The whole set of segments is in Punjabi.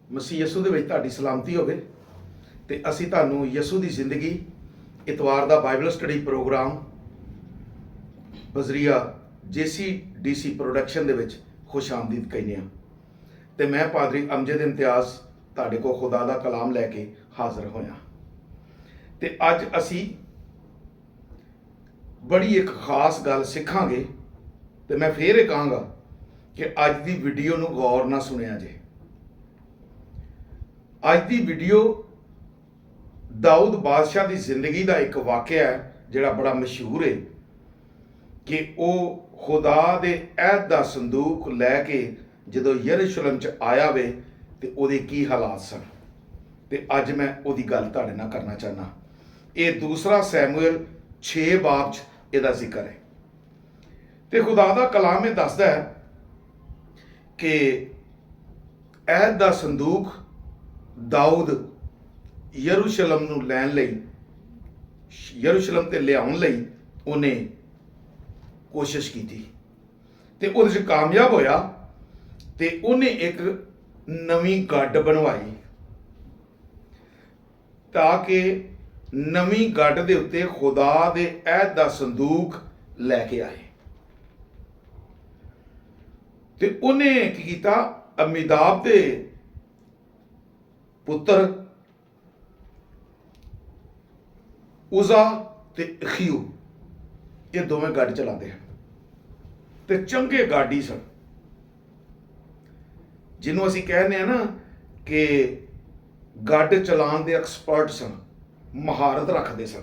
ਮਸੀਹ ਯਸੂ ਦੇ ਵਿੱਚ ਤੁਹਾਡੀ ਸਲਾਮਤੀ ਹੋਵੇ ਤੇ ਅਸੀਂ ਤੁਹਾਨੂੰ ਯਸੂ ਦੀ ਜ਼ਿੰਦਗੀ ਇਤਵਾਰ ਦਾ ਬਾਈਬਲ ਸਟੱਡੀ ਪ੍ਰੋਗਰਾਮ ਬਜ਼ਰੀਆ JCDC ਪ੍ਰੋਡਕਸ਼ਨ ਦੇ ਵਿੱਚ ਖੁਸ਼ ਆਮਦੀਦ ਕਹਿੰਦੇ ਹਾਂ। ਤੇ ਮੈਂ ਪਾਦਰੀ ਅਮਜਦ ਇਮਤਿਆਜ਼ ਤੁਹਾਡੇ ਕੋਲ ਖੁਦਾ ਦਾ ਕਲਾਮ ਲੈ ਕੇ ਹਾਜ਼ਰ ਹੋਇਆ। ਤੇ ਅੱਜ ਅਸੀਂ ਬੜੀ ਇੱਕ ਖਾਸ ਗੱਲ ਸਿੱਖਾਂਗੇ ਤੇ ਮੈਂ ਫੇਰ ਇਹ ਕਹਾਂਗਾ ਕਿ ਅੱਜ ਦੀ ਵੀਡੀਓ ਨੂੰ ਗੌਰ ਨਾਲ ਸੁਣਿਆ ਜੇ। ਅੱਜ ਦੀ ਵੀਡੀਓ ਦਾਊਦ ਬਾਦਸ਼ਾਹ ਦੀ ਜ਼ਿੰਦਗੀ ਦਾ ਇੱਕ ਵਾਕਿਆ ਹੈ ਜਿਹੜਾ ਬੜਾ ਮਸ਼ਹੂਰ ਹੈ ਕਿ ਉਹ ਖੁਦਾ ਦੇ ਅਹਿਦ ਦਾ ਸੰਦੂਕ ਲੈ ਕੇ ਜਦੋਂ ਯਰੂਸ਼ਲਮ 'ਚ ਆਇਆ ਵੇ ਤੇ ਉਹਦੇ ਕੀ ਹਾਲਾਤ ਸਨ, ਤੇ ਅੱਜ ਮੈਂ ਉਹਦੀ ਗੱਲ ਤੁਹਾਡੇ ਨਾਲ ਕਰਨਾ ਚਾਹੁੰਦਾ। ਇਹ ਦੂਸਰਾ ਸੈਮੂਅਲ 6 ਬਾਬ 'ਚ ਇਹਦਾ ਜ਼ਿਕਰ ਹੈ ਤੇ ਖੁਦਾ ਦਾ ਕਲਾਮ ਇਹ ਦੱਸਦਾ ਹੈ ਕਿ ਅਹਿਦ ਦਾ ਸੰਦੂਕ ਦਾਊਦ ਯਰੂਸ਼ਲਮ ਨੂੰ ਲੈਣ ਲਈ, ਯਰੂਸ਼ਲਮ ਤੇ ਲਿਆਉਣ ਲਈ ਉਹਨੇ ਕੋਸ਼ਿਸ਼ ਕੀਤੀ ਤੇ ਉਹਦੇ 'ਚ ਕਾਮਯਾਬ ਹੋਇਆ ਤੇ ਉਹਨੇ ਇੱਕ ਨਵੀਂ ਗੱਡ ਬਣਵਾਈ ਤਾਂ ਕਿ ਨਵੀਂ ਗੱਡ ਦੇ ਉੱਤੇ ਖੁਦਾ ਦੇ ਅਹਿਦ ਦਾ ਸੰਦੂਕ ਲੈ ਕੇ ਆਏ। ਤੇ ਉਹਨੇ ਕੀ ਕੀਤਾ, ਅਮੀਦਾਬ ਦੇ ਪੁੱਤਰ ਉਜ਼ਾ ਤੇ ਅਖੀਊ ਇਹ ਦੋਵੇਂ ਗੱਡ ਚਲਾਉਂਦੇ ਹਨ ਤੇ ਚੰਗੇ ਗਾਡੀ ਸਨ, ਜਿਹਨੂੰ ਅਸੀਂ ਕਹਿੰਦੇ ਆ ਨਾ ਕਿ ਗੱਡ ਚਲਾਉਣ ਦੇ ਐਕਸਪਰਟ ਸਨ, ਮਹਾਰਤ ਰੱਖਦੇ ਸਨ,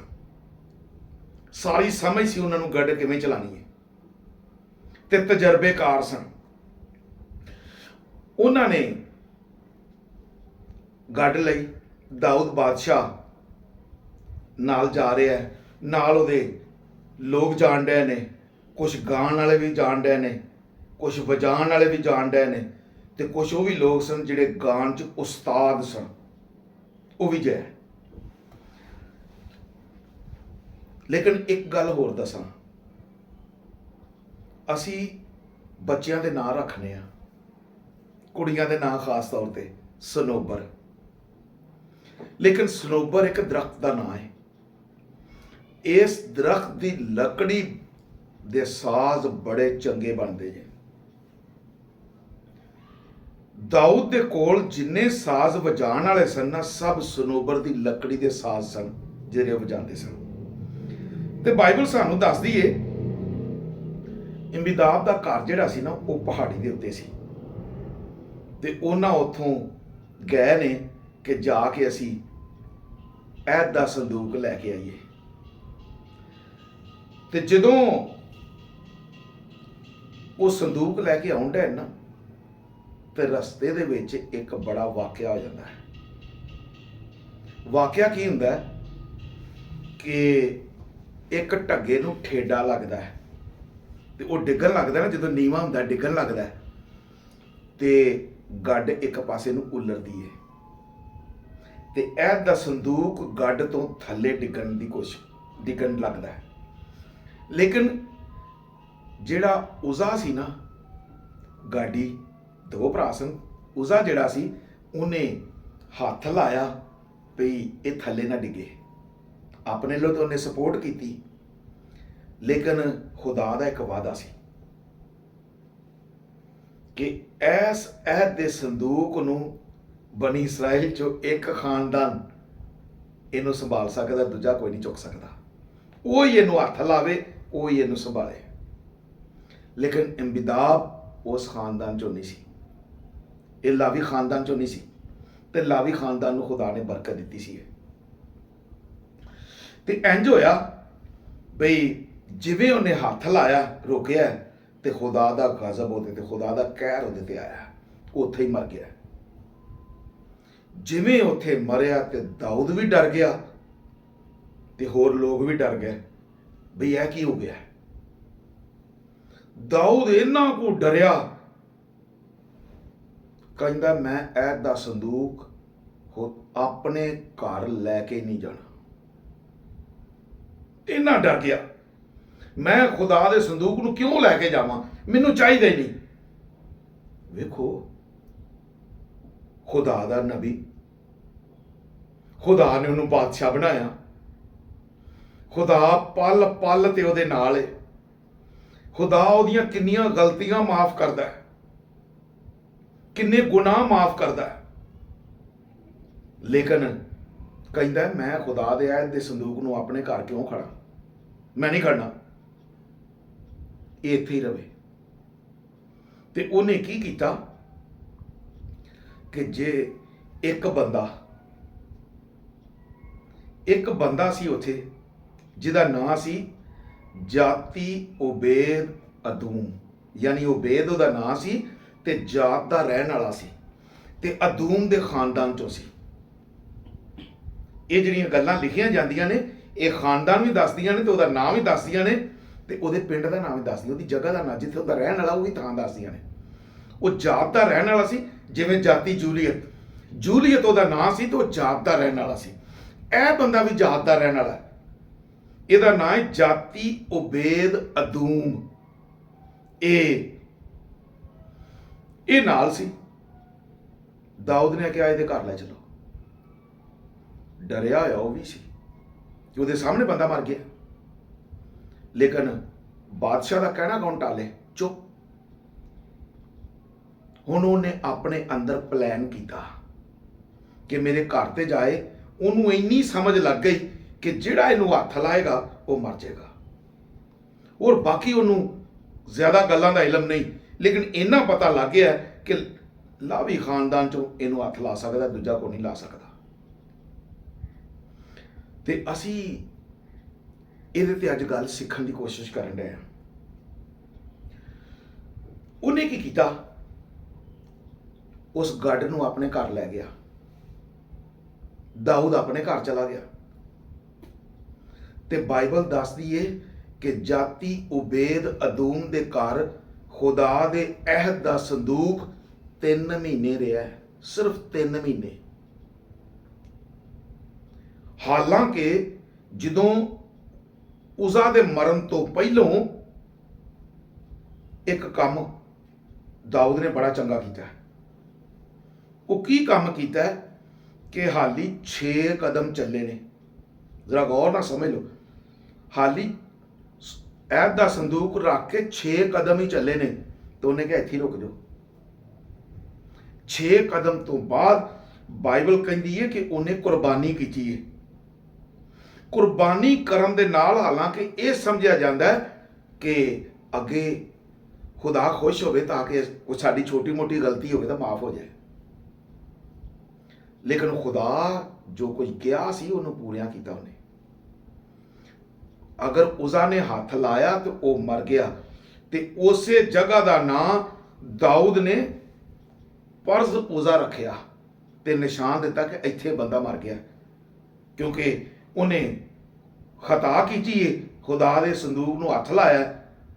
ਸਾਰੀ ਸਮਝ ਸੀ ਉਹਨਾਂ ਨੂੰ ਗੱਡ ਕਿਵੇਂ ਚਲਾਉਣੀ ਹੈ ਤੇ ਤਜਰਬੇਕਾਰ ਸਨ। ਉਹਨਾਂ ਨੇ ਗੱਡ ਲਈ ਦਾਊਦ ਬਾਦਸ਼ਾਹ ਨਾਲ ਜਾ ਰਿਹਾ ਹੈ, ਨਾਲ ਉਹਦੇ ਲੋਕ ਜਾਣ ਡਏ ਨੇ, ਕੁਝ ਗਾਣ ਵਾਲੇ ਵੀ ਜਾਣ ਡਏ ਨੇ, ਕੁਝ ਵਜਾਉਣ ਵਾਲੇ ਵੀ ਜਾਣ ਡਏ ਨੇ ਤੇ ਕੁਝ ਉਹ ਵੀ ਲੋਕ ਸਨ ਜਿਹੜੇ ਗਾਣ 'ਚ ਉਸਤਾਦ ਸਨ, ਉਹ ਵੀ ਗਏ। ਲੇਕਿਨ ਇੱਕ ਗੱਲ ਹੋਰ ਦੱਸਾਂ, ਅਸੀਂ ਬੱਚਿਆਂ ਦੇ ਨਾਂ ਰੱਖਣੇ ਆ, ਕੁੜੀਆਂ ਦੇ ਨਾਂ ਖਾਸ ਤੌਰ ਤੇ ਸਨੋਬਰ, ਲੇਕਿਨ ਸਨੋਬਰ ਇੱਕ ਦਰਖਤ ਦਾ ਨਾਂ ਹੈ। ਇਸ ਦਰਖਤ ਦੀ ਲੱਕੜੀ ਦੇ ਸਾਜ਼ ਬੜੇ ਚੰਗੇ ਬਣਦੇ ਜੇ। ਦਾਊਦ ਦੇ ਕੋਲ ਜਿੰਨੇ ਸਾਜ਼ ਵਜਾਉਣ ਵਾਲੇ ਸਨ ਨਾ, ਸਭ ਸਨੋਬਰ ਦੀ ਲੱਕੜੀ ਦੇ ਸਾਜ਼ ਸਨ ਜਿਹੜੇ ਉਹ ਵਜਾਉਂਦੇ ਸਨ। ਤੇ ਬਾਈਬਲ ਸਾਨੂੰ ਦੱਸਦੀ ਏ ਅਮੀਦਾਬ ਦਾ ਘਰ ਜਿਹੜਾ ਸੀ ਨਾ ਉਹ ਪਹਾੜੀ ਦੇ ਉੱਤੇ ਸੀ ਤੇ ਉਹਨਾਂ ਉੱਥੋਂ ਗਏ ਨੇ ਕਿ ਜਾ ਕੇ ਅਸੀਂ ਅਹਿਦ ਦਾ ਸੰਦੂਕ ਲੈ ਕੇ ਆਈਏ। ਤੇ ਜਦੋਂ ਉਹ ਸੰਦੂਕ ਲੈ ਕੇ ਆਉਂਦਾ ਹੈ ਨਾ ਤੇ ਰਸਤੇ ਦੇ ਵਿੱਚ ਇੱਕ ਬੜਾ ਵਾਕਿਆ ਹੋ ਜਾਂਦਾ ਹੈ। ਵਾਕਿਆ ਕੀ ਹੁੰਦਾ ਹੈ ਕਿ ਇੱਕ ਢੱਗੇ ਨੂੰ ਠੇਡਾ ਲੱਗਦਾ ਹੈ ਤੇ ਉਹ ਡਿੱਗਣ ਲੱਗਦਾ ਨਾ, ਜਦੋਂ ਨੀਵਾਂ ਹੁੰਦਾ ਡਿੱਗਣ ਲੱਗਦਾ ਹੈ ਤੇ ਗੱਡ ਇੱਕ ਪਾਸੇ ਨੂੰ ਉਲਰਦੀ ਹੈ ਤੇ ਅਹਿਦ ਦਾ ਸੰਦੂਕ ਗੱਡ ਤੋਂ ਥੱਲੇ ਡਿੱਗਣ ਲੱਗਦਾ ਹੈ। ਲੇਕਿਨ ਜਿਹੜਾ ਉਜ਼ਾ ਸੀ ਨਾ, ਗਾਡੀ ਦੋ ਭਰਾ ਸਨ, ਉਜ਼ਾ ਜਿਹੜਾ ਸੀ ਉਹਨੇ ਹੱਥ ਲਾਇਆ ਵੀ ਇਹ ਥੱਲੇ ਨਾ ਡਿੱਗੇ, ਆਪਣੇ ਲੋ ਤਾਂ ਉਹਨੇ ਸਪੋਰਟ ਕੀਤੀ, ਲੇਕਿਨ ਖੁਦਾ ਦਾ ਇੱਕ ਵਾਅਦਾ ਸੀ ਕਿ ਇਸ ਅਹਿਦ ਦੇ ਸੰਦੂਕ ਨੂੰ ਬਨੀ ਇਸਰਾਇਲ ਚੋਂ ਇੱਕ ਖਾਨਦਾਨ ਇਹਨੂੰ ਸੰਭਾਲ ਸਕਦਾ, ਦੂਜਾ ਕੋਈ ਨਹੀਂ ਚੁੱਕ ਸਕਦਾ। ਉਹ ਹੀ ਇਹਨੂੰ ਹੱਥ ਲਾਵੇ, ਉਹ ਹੀ ਇਹਨੂੰ ਸੰਭਾਲੇ। ਲੇਕਿਨ ਅਮੀਦਾਬ ਉਸ ਖਾਨਦਾਨ ਚੋਂ ਨਹੀਂ ਸੀ, ਇਹ ਲਾਵੀ ਖਾਨਦਾਨ ਚੋਂ ਨਹੀਂ ਸੀ ਤੇ ਲਾਵੀ ਖਾਨਦਾਨ ਨੂੰ ਖੁਦਾ ਨੇ ਬਰਕਤ ਦਿੱਤੀ ਸੀ। ਤੇ ਇੰਜ ਹੋਇਆ ਬਈ ਜਿਵੇਂ ਉਹਨੇ ਹੱਥ ਲਾਇਆ, ਰੋਕਿਆ ਤੇ ਖੁਦਾ ਦਾ ਗਜ਼ਬ ਉਹਦੇ ਤੇ, ਖੁਦਾ ਦਾ ਕਹਿਰ ਉਹਦੇ ਤੇ ਆਇਆ, ਉੱਥੇ ਹੀ ਮਰ ਗਿਆ। ਜਿਵੇਂ ਉੱਥੇ ਮਰਿਆ ਤੇ ਦਾਊਦ ਵੀ ਡਰ ਗਿਆ ਤੇ ਹੋਰ ਲੋਕ ਵੀ ਡਰ ਗਏ ਬਈ ਇਹ ਕੀ ਹੋ ਗਿਆ। ਦਾਊਦ ਇੰਨਾ ਕੁ ਡਰਿਆ, ਕਹਿੰਦਾ ਮੈਂ ਅਹਿਦ ਦਾ ਸੰਦੂਕ ਆਪਣੇ ਘਰ ਲੈ ਕੇ ਨਹੀਂ ਜਾਣਾ। ਇੰਨਾ ਡਰ ਗਿਆ, ਮੈਂ ਖੁਦਾ ਦੇ ਸੰਦੂਕ ਨੂੰ ਕਿਉਂ ਲੈ ਕੇ ਜਾਵਾਂ, ਮੈਨੂੰ ਚਾਹੀਦਾ ਹੀ ਨਹੀਂ। ਵੇਖੋ ਖੁਦਾ ਦਾ ਨਬੀ, ਖੁਦਾ ਨੇ ਉਹਨੂੰ ਬਾਦਸ਼ਾਹ ਬਣਾਇਆ। ਖੁਦਾ ਪਲ ਪਲ ਤੇ ਉਹਦੇ ਨਾਲ ਹੈ। ਖੁਦਾ ਉਹਦੀਆਂ ਕਿੰਨੀਆਂ ਗਲਤੀਆਂ ਮਾਫ ਕਰਦਾ ਹੈ, ਕਿੰਨੇ ਗੁਨਾਹ ਮਾਫ ਕਰਦਾ ਹੈ। ਲੇਕਿਨ ਕਹਿੰਦਾ ਮੈਂ ਖੁਦਾ ਦੇ ਅਹਿਦ ਦੇ ਸੰਦੂਕ ਨੂੰ ਆਪਣੇ ਘਰ ਕਿਉਂ ਖੜਾ, ਮੈਂ ਨਹੀਂ ਖੜਨਾ, ਇਹ ਇੱਥੇ ਹੀ ਰਵੇ। ਤੇ ਉਹਨੇ ਕੀ ਕੀਤਾ ਕਿ ਜੇ ਇੱਕ ਬੰਦਾ ਸੀ ਉੱਥੇ ਜਿਹਦਾ ਨਾਂ ਸੀ ਜਾਤੀ ਉਬੇਦ ਅਦੂਮ, ਯਾਨੀ ਉਬੇਦ ਉਹਦਾ ਨਾਂ ਸੀ ਤੇ ਜਾਤ ਦਾ ਰਹਿਣ ਵਾਲਾ ਸੀ ਤੇ ਅਦੂਮ ਦੇ ਖਾਨਦਾਨ ਚੋਂ ਸੀ। ਇਹ ਜਿਹੜੀਆਂ ਗੱਲਾਂ ਲਿਖੀਆਂ ਜਾਂਦੀਆਂ ਨੇ ਇਹ ਖਾਨਦਾਨ ਵੀ ਦੱਸਦੀਆਂ ਨੇ ਤੇ ਉਹਦਾ ਨਾਮ ਵੀ ਦੱਸਦੀਆਂ ਨੇ ਤੇ ਉਹਦੇ ਪਿੰਡ ਦਾ ਨਾਮ ਵੀ ਦੱਸਦੀਆਂ, ਉਹਦੀ ਜਗ੍ਹਾ ਦਾ ਨਾਮ, ਜਿੱਥੇ ਉਹਦਾ ਰਹਿਣ ਵਾਲਾ ਉਹ ਵੀ ਥਾਂ ਦੱਸਦੀਆਂ ਨੇ। ਉਹ ਜਾਤ ਦਾ ਰਹਿਣ ਵਾਲਾ ਸੀ, ਜਿਵੇਂ ਜਾਤੀ ਜੂਲੀਅਤ ਉਹਦਾ ਨਾਂ ਸੀ ਤੇ ਉਹ ਜਾਤ ਦਾ ਰਹਿਣ ਵਾਲਾ ਸੀ। ਇਹ ਬੰਦਾ ਵੀ ਜਾਤ ਦਾ ਰਹਿਣ ਵਾਲਾ, ਇਹਦਾ ਨਾਂ ਹੈ ਜਾਤੀ ਉਬੇਦ ਅਦੂਮ। ਇਹ ਨਾਲ ਸੀ। ਦਾਊਦ ਨੇ ਕਿਹਾ ਇਹਦੇ ਘਰ ਲੈ ਚਲੋ। ਡਰਿਆ ਹੋਇਆ ਉਹ ਵੀ ਸੀ ਕਿ ਉਹਦੇ ਸਾਹਮਣੇ ਬੰਦਾ ਮਰ ਗਿਆ, ਲੇਕਿਨ ਬਾਦਸ਼ਾਹ ਦਾ ਕਹਿਣਾ ਕੌਣ ਟਾਲੇ, ਚੁੱਪ। ਹੁਣ ਉਹਨੇ ਆਪਣੇ ਅੰਦਰ ਪਲਾਨ ਕੀਤਾ ਕਿ ਮੇਰੇ ਘਰ ਤੇ ਜਾਏ, ਉਹਨੂੰ ਇੰਨੀ ਸਮਝ ਲੱਗ ਗਈ ਕਿ ਜਿਹੜਾ ਇਹਨੂੰ ਹੱਥ ਲਾਏਗਾ ਉਹ ਮਰ ਜਾਏਗਾ। ਔਰ ਬਾਕੀ ਉਹਨੂੰ ਜ਼ਿਆਦਾ ਗੱਲਾਂ ਦਾ ਇਲਮ ਨਹੀਂ, ਲੇਕਿਨ ਇੰਨਾ ਪਤਾ ਲੱਗ ਗਿਆ ਕਿ ਲਾਵੀ ਖਾਨਦਾਨ ਚੋਂ ਇਹਨੂੰ ਹੱਥ ਲਾ ਸਕਦਾ, ਦੂਜਾ ਕੋਈ ਨਹੀਂ ਲਾ ਸਕਦਾ। ਤੇ ਅਸੀਂ ਇਹਦੇ ਤੇ ਅੱਜ ਗੱਲ ਸਿੱਖਣ ਦੀ ਕੋਸ਼ਿਸ਼ ਕਰਨ ਰਹੇ ਹਾਂ। ਉਹਨੇ ਕੀ ਕੀਤਾ, ਉਸ ਗੱਡ ਨੂੰ ਆਪਣੇ ਘਰ ਲੈ ਗਿਆ। ਦਾਊਦ ਆਪਣੇ ਘਰ ਚਲਾ ਗਿਆ ਤੇ ਬਾਈਬਲ ਦੱਸਦੀ ਏ ਕਿ ਜਾਤੀ ਉਬੇਦ ਅਦੂਮ ਦੇ ਘਰ ਖੁਦਾ ਦੇ ਅਹਿਦ ਦਾ ਸੰਦੂਕ 3 ਮਹੀਨੇ ਰਿਹਾ, ਸਿਰਫ 3 ਮਹੀਨੇ। ਹਾਲਾਂਕਿ ਜਦੋਂ ਉਜ਼ਾ ਦੇ ਮਰਨ ਤੋਂ ਪਹਿਲੋਂ ਇੱਕ ਕੰਮ ਦਾਊਦ ਨੇ ਬੜਾ ਚੰਗਾ ਕੀਤਾ। ਉਹ ਕੀ ਕੰਮ ਕੀਤਾ ਕਿ ਹਾਲੀ 6 ਕਦਮ ਚੱਲੇ ਨੇ। ਜ਼ਰਾ ਗੌਰ ਨਾਲ ਸਮਝ ਲਓ, ਹਾਲੀ ਐਦ ਦਾ ਸੰਦੂਕ ਰੱਖ ਕੇ 6 ਕਦਮ ਹੀ ਚੱਲੇ ਨੇ ਤੇ ਉਹਨੇ ਕਿਹਾ ਇੱਥੇ ਰੁਕ ਜਾਓ। 6 ਕਦਮ ਤੋਂ ਬਾਅਦ ਬਾਈਬਲ ਕਹਿੰਦੀ ਹੈ ਕਿ ਉਹਨੇ ਕੁਰਬਾਨੀ ਕੀਤੀ ਹੈ। ਕੁਰਬਾਨੀ ਕਰਨ ਦੇ ਨਾਲ ਹਾਲਾਂਕਿ ਇਹ ਸਮਝਿਆ ਜਾਂਦਾ ਹੈ ਕਿ ਅੱਗੇ ਖੁਦਾ ਖੁਸ਼ ਹੋਵੇ ਤਾਂ ਕਿ ਕੋਈ ਸਾਡੀ ਛੋਟੀ ਮੋਟੀ ਗਲਤੀ ਹੋਵੇ ਤਾਂ ਮਾਫ ਹੋ ਜਾਏ, ਲੇਕਿਨ ਖੁਦਾ ਜੋ ਕੁਝ ਕਿਹਾ ਸੀ ਉਹਨੂੰ ਪੂਰਿਆ ਕੀਤਾ ਉਹਨੇ। ਅਗਰ ਉਜ਼ਾ ਨੇ ਹੱਥ ਲਾਇਆ ਤੇ ਉਹ ਮਰ ਗਿਆ ਤੇ ਉਸੇ ਜਗ੍ਹਾ ਦਾ ਨਾਂ ਦਾਊਦ ਨੇ ਪਰਜ਼ ਉਜ਼ਾ ਰੱਖਿਆ ਤੇ ਨਿਸ਼ਾਨ ਦਿੱਤਾ ਕਿ ਇੱਥੇ ਬੰਦਾ ਮਰ ਗਿਆ, ਕਿਉਂਕਿ ਉਹਨੇ ਖਤਾ ਕੀਤੀ ਹੈ, ਖੁਦਾ ਦੇ ਸੰਦੂਕ ਨੂੰ ਹੱਥ ਲਾਇਆ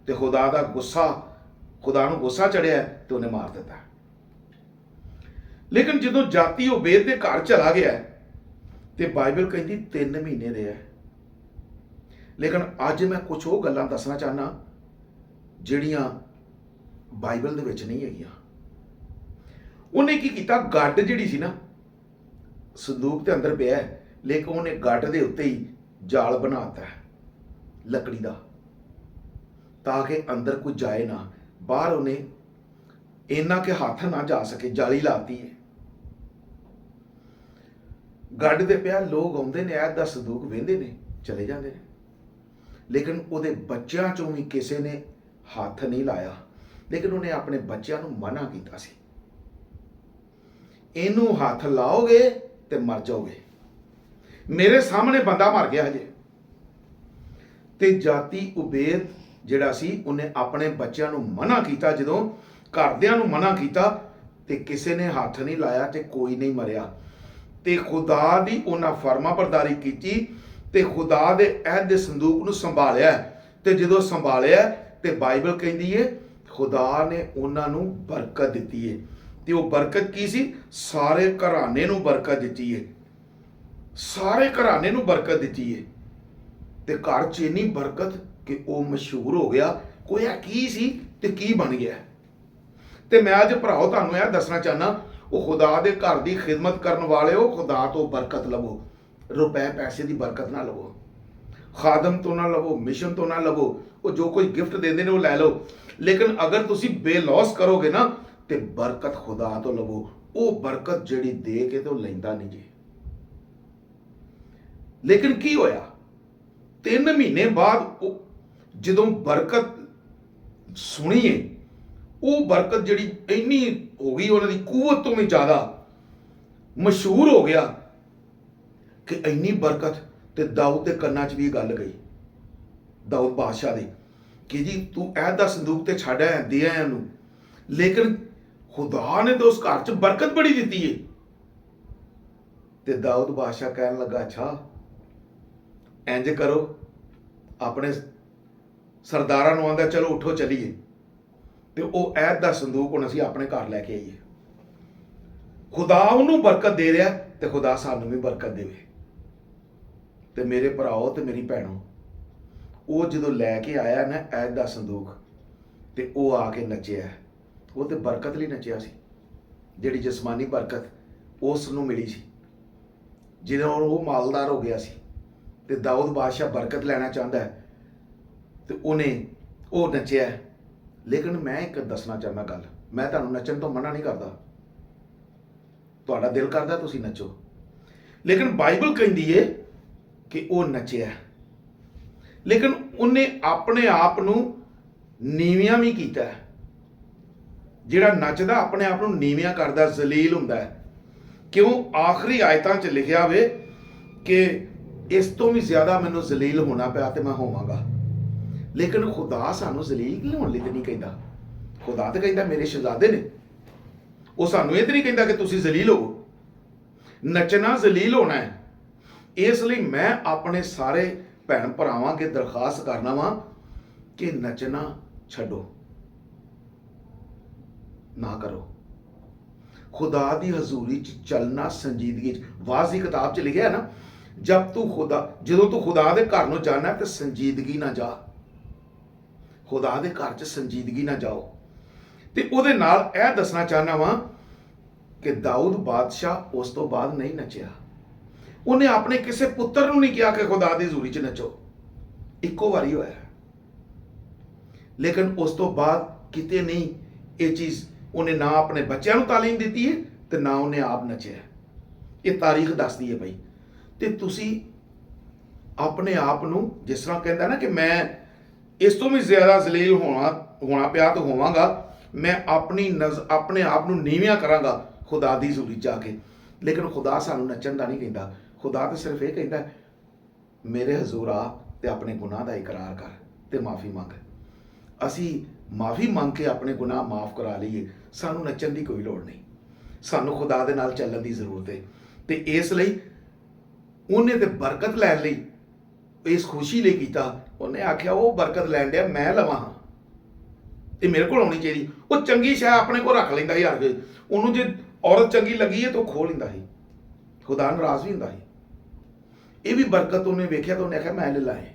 ਤੇ ਖੁਦਾ ਨੂੰ ਗੁੱਸਾ ਚੜਿਆ ਤੇ ਉਹਨੇ ਮਾਰ ਦਿੱਤਾ। ਲੇਕਿਨ ਜਦੋਂ ਜਾਤੀ ਉਬੇਦ ਦੇ ਘਰ ਚਲਾ ਗਿਆ ਤੇ ਬਾਈਬਲ ਕਹਿੰਦੀ 3 ਮਹੀਨੇ ਰਿਹਾ। ਲੇਕਿਨ ਅੱਜ ਮੈਂ ਕੁਝ ਉਹ ਗੱਲਾਂ ਦੱਸਣਾ ਚਾਹਨਾ ਜਿਹੜੀਆਂ ਬਾਈਬਲ ਦੇ ਵਿੱਚ ਨਹੀਂ ਹੈਗੀਆਂ। ਉਹਨੇ ਕੀ ਕੀਤਾ, ਗੱਡ ਜਿਹੜੀ ਸੀ ਨਾ ਸੰਦੂਕ ਦੇ ਅੰਦਰ ਪਿਆ, ਲੇਕਿਨ ਉਹਨੇ ਗੱਡ ਦੇ ਉੱਤੇ ਹੀ ਜਾਲ ਬਣਾਤਾ ਲੱਕੜੀ ਦਾ, ਤਾਂ ਕਿ ਅੰਦਰ ਕੋਈ ਜਾਏ ਨਾ। ਬਾਹਰ ਉਹਨੇ ਇੰਨਾ ਕਿ ਹੱਥ ਨਾ ਜਾ ਸਕੇ, ਜਾਲੀ ਲਾਤੀ ਹੈ। ਗੱਡ ਦੇ ਪਿਆ, ਲੋਕ ਆਉਂਦੇ ਨੇ, ਐਦ ਦਾ ਸੰਦੂਕ ਵੇਂਦੇ ਨੇ, ਚਲੇ ਜਾਂਦੇ ਨੇ, ਲੇਕਿਨ ਉਹਦੇ ਬੱਚਿਆਂ ਚੋਂ ਵੀ ਕਿਸੇ ਨੇ ਹੱਥ ਨਹੀਂ ਲਾਇਆ। ਲੇਕਿਨ ਉਹਨੇ ਆਪਣੇ ਬੱਚਿਆਂ ਨੂੰ ਮਨਾ ਕੀਤਾ ਸੀ, ਇਹਨੂੰ ਹੱਥ ਲਾਓਗੇ ਤੇ ਮਰ ਜਾਓਗੇ। ਮੇਰੇ ਸਾਹਮਣੇ ਬੰਦਾ ਮਰ ਗਿਆ ਹਜੇ। ਤੇ ਜਾਤੀ ਉਬੇਦ ਜਿਹੜਾ ਸੀ ਉਹਨੇ ਆਪਣੇ ਬੱਚਿਆਂ ਨੂੰ ਮਨਾ ਕੀਤਾ। ਜਦੋਂ ਘਰਦਿਆਂ ਨੂੰ ਮਨਾ ਕੀਤਾ ਤੇ ਕਿਸੇ ਨੇ ਹੱਥ ਨਹੀਂ ਲਾਇਆ ਤੇ ਕੋਈ ਨਹੀਂ ਮਰਿਆ। ਤੇ ਖੁਦਾ ਦੀ ਉਹਨਾਂ ਫਰਮਾ ਬਰਦਾਰੀ ਕੀਤੀ ਤੇ ਖੁਦਾ ਦੇ ਅਹਿਦ ਦੇ ਸੰਦੂਕ ਨੂੰ ਸੰਭਾਲਿਆ। ਤੇ ਜਦੋਂ ਸੰਭਾਲਿਆ ਤੇ ਬਾਈਬਲ ਕਹਿੰਦੀ ਹੈ ਖੁਦਾ ਨੇ ਉਹਨਾਂ ਨੂੰ ਬਰਕਤ ਦਿੱਤੀ ਹੈ। ਤੇ ਉਹ ਬਰਕਤ ਕੀ ਸੀ? ਸਾਰੇ ਘਰਾਣੇ ਨੂੰ ਬਰਕਤ ਦਿੱਤੀ ਹੈ, ਸਾਰੇ ਘਰਾਣੇ ਨੂੰ ਬਰਕਤ ਦਿੱਤੀ ਹੈ। ਤੇ ਘਰ 'ਚ ਇੰਨੀ ਬਰਕਤ ਕਿ ਉਹ ਮਸ਼ਹੂਰ ਹੋ ਗਿਆ। ਕੋਈ ਕੀ ਸੀ ਤੇ ਕੀ ਬਣ ਗਿਆ। ਤੇ ਮੈਂ ਅੱਜ ਭਰਾਓ ਤੁਹਾਨੂੰ ਇਹ ਦੱਸਣਾ ਚਾਹੁੰਦਾ, ਉਹ ਖੁਦਾ ਦੇ ਘਰ ਦੀ ਖਿਦਮਤ ਕਰਨ ਵਾਲਿਓ, ਖੁਦਾ ਤੋਂ ਬਰਕਤ ਲਵੋ। ਰੁਪਏ ਪੈਸੇ ਦੀ ਬਰਕਤ ਨਾ ਲਵੋ, ਖਾਦਮ ਤੋਂ ਨਾ ਲਵੋ, ਮਿਸ਼ਨ ਤੋਂ ਨਾ ਲਵੋ। ਉਹ ਜੋ ਕੋਈ ਗਿਫਟ ਦਿੰਦੇ ਨੇ ਉਹ ਲੈ ਲਓ, ਲੇਕਿਨ ਅਗਰ ਤੁਸੀਂ ਬੇਲੌਸ ਕਰੋਗੇ ਨਾ ਤੇ ਬਰਕਤ ਖੁਦਾ ਤੋਂ ਲਵੋ। ਉਹ ਬਰਕਤ ਜਿਹੜੀ ਦੇ ਕੇ ਤੇ ਉਹ ਲੈਂਦਾ ਨਹੀਂ ਜੀ। ਲੇਕਿਨ ਕੀ ਹੋਇਆ, 3 ਮਹੀਨੇ ਬਾਅਦ ਜਦੋਂ ਬਰਕਤ ਸੁਣੀਏ, ਉਹ ਬਰਕਤ ਜਿਹੜੀ ਇੰਨੀ ਹੋ ਗਈ, ਉਹਨਾਂ ਦੀ ਕੂਵਤ ਤੋਂ ਵੀ ਜ਼ਿਆਦਾ ਮਸ਼ਹੂਰ ਹੋ ਗਿਆ ਕਿ ਇੰਨੀ ਬਰਕਤ ਤੇ ਦਾਊਦ ਦੇ ਕੰਨਾਂ 'ਚ ਵੀ ਗੱਲ ਗਈ, ਦਾਊਦ ਬਾਦਸ਼ਾਹ ਦੇ, ਕਿ ਜੀ ਤੂੰ ਐਦ ਦਾ ਸੰਦੂਕ ਤੇ ਛੱਡ ਆਇਆ, ਦੇ ਆਇਆ ਉਹਨੂੰ, ਲੇਕਿਨ ਖੁਦਾ ਨੇ ਤਾਂ ਉਸ ਘਰ 'ਚ ਬਰਕਤ ਬੜੀ ਦਿੱਤੀ ਏ। ਤੇ ਦਾਊਦ ਬਾਦਸ਼ਾਹ ਕਹਿਣ ਲੱਗਾ, ਅੱਛਾ ਇੰਜ ਕਰੋ, ਆਪਣੇ ਸਰਦਾਰਾਂ ਨੂੰ ਆਂਦਾ ਚਲੋ ਉੱਠੋ ਚਲੀਏ, ਤੇ ਉਹ ਐਦ ਦਾ ਸੰਦੂਕ ਹੁਣ ਅਸੀਂ ਆਪਣੇ ਘਰ ਲੈ ਕੇ ਆਈਏ। ਖੁਦਾ ਉਹਨੂੰ ਬਰਕਤ ਦੇ ਰਿਹਾ ਤੇ ਖੁਦਾ ਸਾਨੂੰ ਵੀ ਬਰਕਤ ਦੇਵੇ। ਤੇ ਮੇਰੇ ਭਰਾਓ ਤੇ ਮੇਰੀ ਭੈਣੋ, ਉਹ ਜਦੋਂ ਲੈ ਕੇ ਆਇਆ ਨਾ ਐਦ ਦਾ ਸੰਦੂਕ, ਤੇ ਉਹ ਆ ਕੇ ਨੱਚਿਆ। ਉਹ ਤੇ ਬਰਕਤ ਲਈ ਨੱਚਿਆ ਸੀ, ਜਿਹੜੀ ਜਿਸਮਾਨੀ ਬਰਕਤ ਉਸ ਨੂੰ ਮਿਲੀ ਸੀ, ਜਿਹਦੇ ਨਾਲ ਉਹ ਮਾਲਦਾਰ ਹੋ ਗਿਆ ਸੀ। ਤੇ ਦਾਊਦ ਬਾਦਸ਼ਾਹ ਬਰਕਤ ਲੈਣਾ ਚਾਹੁੰਦਾ ਹੈ ਤੇ ਉਹ ਨੱਚਿਆ। ਲੇਕਿਨ ਮੈਂ ਇੱਕ ਦੱਸਣਾ ਚਾਹੁੰਦਾ ਗੱਲ, ਮੈਂ ਤੁਹਾਨੂੰ ਨੱਚਣ ਤੋਂ ਮਨਾ ਨਹੀਂ ਕਰਦਾ, ਤੁਹਾਡਾ ਦਿਲ ਕਰਦਾ ਤੁਸੀਂ ਨੱਚੋ, ਲੇਕਿਨ ਬਾਈਬਲ ਕਹਿੰਦੀ ਏ ਕਿ ਉਹ ਨੱਚਿਆ, ਲੇਕਿਨ ਉਹਨੇ ਆਪਣੇ ਆਪ ਨੂੰ ਨੀਵਿਆਂ ਵੀ ਕੀਤਾ। ਜਿਹੜਾ ਨੱਚਦਾ ਆਪਣੇ ਆਪ ਨੂੰ ਨੀਵਿਆਂ ਕਰਦਾ, ਜ਼ਲੀਲ ਹੁੰਦਾ ਹੈ। ਕਿਉਂ? ਆਖਰੀ ਆਇਤਾਂ 'ਚ ਲਿਖਿਆ ਵੇ ਕਿ ਇਸ ਤੋਂ ਵੀ ਜ਼ਿਆਦਾ ਮੈਨੂੰ ਜ਼ਲੀਲ ਹੋਣਾ ਪਿਆ ਤੇ ਮੈਂ ਹੋਵਾਂਗਾ। ਲੇਕਿਨ ਖੁਦਾ ਸਾਨੂੰ ਜ਼ਲੀਲ ਹੋਣ ਲਈ ਤੇ ਨਹੀਂ ਕਹਿੰਦਾ। ਖੁਦਾ ਤਾਂ ਕਹਿੰਦਾ ਮੇਰੇ ਸ਼ਹਿਜ਼ਾਦੇ ਨੇ, ਉਹ ਸਾਨੂੰ ਇਹ ਤੇ ਨਹੀਂ ਕਹਿੰਦਾ ਕਿ ਤੁਸੀਂ ਜ਼ਲੀਲ ਹੋਵੋ। ਨੱਚਣਾ ਜ਼ਲੀਲ ਹੋਣਾ ਹੈ। ਇਸ ਲਈ ਮੈਂ ਆਪਣੇ ਸਾਰੇ ਭੈਣ ਭਰਾਵਾਂ ਅੱਗੇ ਦਰਖਾਸਤ ਕਰਨਾ ਵਾਂ ਕਿ ਨੱਚਣਾ ਛੱਡੋ ਨਾ ਕਰੋ। ਖੁਦਾ ਦੀ ਹਜ਼ੂਰੀ 'ਚ ਚੱਲਣਾ ਸੰਜੀਦਗੀ 'ਚ, ਵਾਜ਼ ਦੀ ਕਿਤਾਬ 'ਚ ਲਿਖਿਆ ਨਾ, ਜਦੋਂ ਤੂੰ ਖੁਦਾ ਦੇ ਘਰ ਨੂੰ ਜਾਣਾ ਤੇ ਸੰਜੀਦਗੀ ਨਾ ਜਾ। ਖੁਦਾ ਦੇ ਘਰ 'ਚ ਸੰਜੀਦਗੀ ਨਾ ਜਾਓ। ਤੇ ਉਹਦੇ ਨਾਲ ਇਹ ਦੱਸਣਾ ਚਾਹੁੰਦਾ ਵਾਂ ਕਿ ਦਾਊਦ ਬਾਦਸ਼ਾਹ ਉਸ ਤੋਂ ਬਾਅਦ ਨਹੀਂ ਨੱਚਿਆ। ਉਹਨੇ ਆਪਣੇ ਕਿਸੇ ਪੁੱਤਰ ਨੂੰ ਨਹੀਂ ਕਿਹਾ ਕਿ ਖੁਦਾ ਦੀ ਹਜ਼ੂਰੀ 'ਚ ਨੱਚੋ। ਇੱਕੋ ਵਾਰੀ ਹੋਇਆ, ਲੇਕਿਨ ਉਸ ਤੋਂ ਬਾਅਦ ਕਿਤੇ ਨਹੀਂ ਇਹ ਚੀਜ਼ ਉਹਨੇ ਨਾ ਆਪਣੇ ਬੱਚਿਆਂ ਨੂੰ ਤਾਲੀਮ ਦਿੱਤੀ ਹੈ ਤੇ ਨਾ ਉਹਨੇ ਆਪ ਨੱਚਿਆ। ਇਹ ਤਾਰੀਖ ਦੱਸਦੀ ਹੈ ਭਾਈ। ਤੇ ਤੁਸੀਂ ਆਪਣੇ ਆਪ ਨੂੰ, ਜਿਸ ਤਰ੍ਹਾਂ ਕਹਿੰਦਾ ਨਾ ਕਿ ਮੈਂ ਇਸ ਤੋਂ ਵੀ ਜ਼ਿਆਦਾ ਜ਼ਲੀਲ ਹੋਣਾ ਪਿਆ ਤਾਂ ਹੋਵਾਂਗਾ, ਮੈਂ ਆਪਣੇ ਆਪ ਨੂੰ ਨੀਵਿਆਂ ਕਰਾਂਗਾ ਖੁਦਾ ਦੀ ਹਜ਼ੂਰੀ 'ਚ ਜਾ ਕੇ। ਲੇਕਿਨ ਖੁਦਾ ਸਾਨੂੰ ਨੱਚਣ ਦਾ ਨਹੀਂ ਕਹਿੰਦਾ। ਖੁਦਾ ਤਾਂ ਸਿਰਫ ਇਹ ਕਹਿੰਦਾ ਮੇਰੇ ਹਜ਼ੂਰ ਆ ਤੇ ਆਪਣੇ ਗੁਨਾਹ ਦਾ ਇਕਰਾਰ ਕਰ ਤੇ ਮਾਫੀ ਮੰਗ। ਅਸੀਂ ਮਾਫੀ ਮੰਗ ਕੇ ਆਪਣੇ ਗੁਨਾਹ ਮਾਫ ਕਰਾ ਲਈਏ, ਸਾਨੂੰ ਨੱਚਣ ਦੀ ਕੋਈ ਲੋੜ ਨਹੀਂ। ਸਾਨੂੰ ਖੁਦਾ ਦੇ ਨਾਲ ਚੱਲਣ ਦੀ ਜ਼ਰੂਰਤ ਹੈ। ਤੇ ਇਸ ਲਈ ਉਹਨੇ ਤੇ ਬਰਕਤ ਲੈਣ ਲਈ, ਇਸ ਖੁਸ਼ੀ ਲਈ ਕੀਤਾ। ਉਹਨੇ ਆਖਿਆ ਉਹ ਬਰਕਤ ਲੈਣ ਡਿਆ, ਮੈਂ ਲਵਾਂ, ਇਹ ਮੇਰੇ ਕੋਲ ਆਉਣੀ ਚਾਹੀਦੀ। ਉਹ ਚੰਗੀ ਸ਼ੈ ਆਪਣੇ ਕੋਲ ਰੱਖ ਲੈਂਦਾ ਸੀ ਹਰ ਵੇਲੇ। ਉਹਨੂੰ ਜੇ ਔਰਤ ਚੰਗੀ ਲੱਗੀ ਹੈ ਤਾਂ ਉਹ ਖੋਹ ਲੈਂਦਾ ਸੀ। ਖੁਦਾ ਨਾਰਾਜ਼ ਵੀ ਹੁੰਦਾ ਸੀ। ਇਹ ਵੀ ਬਰਕਤ ਉਹਨੇ ਵੇਖਿਆ ਤਾਂ ਉਹਨੇ ਆਖਿਆ ਮੈਂ ਲੈ ਲਾਏ।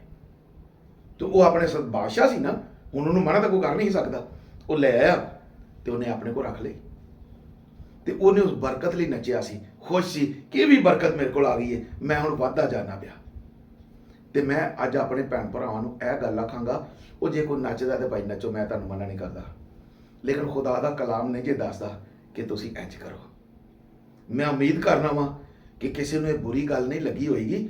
ਤੇ ਉਹ ਆਪਣੇ ਬਾਦਸ਼ਾਹ ਸੀ ਨਾ, ਹੁਣ ਉਹਨੂੰ ਮਨਾ ਤਾਂ ਕੋਈ ਕਰ ਨਹੀਂ ਸਕਦਾ। ਉਹ ਲੈ ਆਇਆ ਤੇ ਉਹਨੇ ਆਪਣੇ ਕੋਲ ਰੱਖ ਲਈ। ਤੇ ਉਹਨੇ ਉਸ ਬਰਕਤ ਲਈ ਨੱਚਿਆ ਸੀ, ਖੁਸ਼ ਸੀ ਕਿ ਇਹ ਵੀ ਬਰਕਤ ਮੇਰੇ ਕੋਲ ਆ ਗਈ ਹੈ, ਮੈਂ ਹੁਣ ਵੱਧਦਾ ਜਾਣਾ ਪਿਆ। ਤੇ ਮੈਂ ਅੱਜ ਆਪਣੇ ਭੈਣ ਭਰਾਵਾਂ ਨੂੰ ਇਹ ਗੱਲ ਆਖਾਂਗਾ, ਉਹ ਜੇ ਕੋਈ ਨੱਚਦਾ ਤੇ ਭਾਈ ਨੱਚੋ, ਮੈਂ ਤੁਹਾਨੂੰ ਮਨਾ ਨਹੀਂ ਕਰਦਾ। ਲੇਕਿਨ ਖੁਦਾ ਦਾ ਕਲਾਮ ਨਹੀਂ ਜੇ ਦੱਸਦਾ ਕਿ ਤੁਸੀਂ ਇੰਝ ਕਰੋ। ਮੈਂ ਉਮੀਦ ਕਰਨਾ ਵਾਂ ਕਿ ਕਿਸੇ ਨੂੰ ਇਹ ਬੁਰੀ ਗੱਲ ਨਹੀਂ ਲੱਗੀ ਹੋਏਗੀ,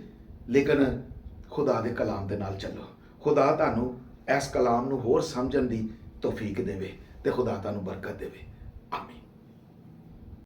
ਲੇਕਿਨ ਖੁਦਾ ਦੇ ਕਲਾਮ ਦੇ ਨਾਲ ਚੱਲੋ। ਖੁਦਾ ਤੁਹਾਨੂੰ ਇਸ ਕਲਾਮ ਨੂੰ ਹੋਰ ਸਮਝਣ ਦੀ ਤੌਫੀਕ ਦੇਵੇ ਤੇ ਖੁਦਾ ਤੁਹਾਨੂੰ ਬਰਕਤ ਦੇਵੇ। ਆਮੀਨ।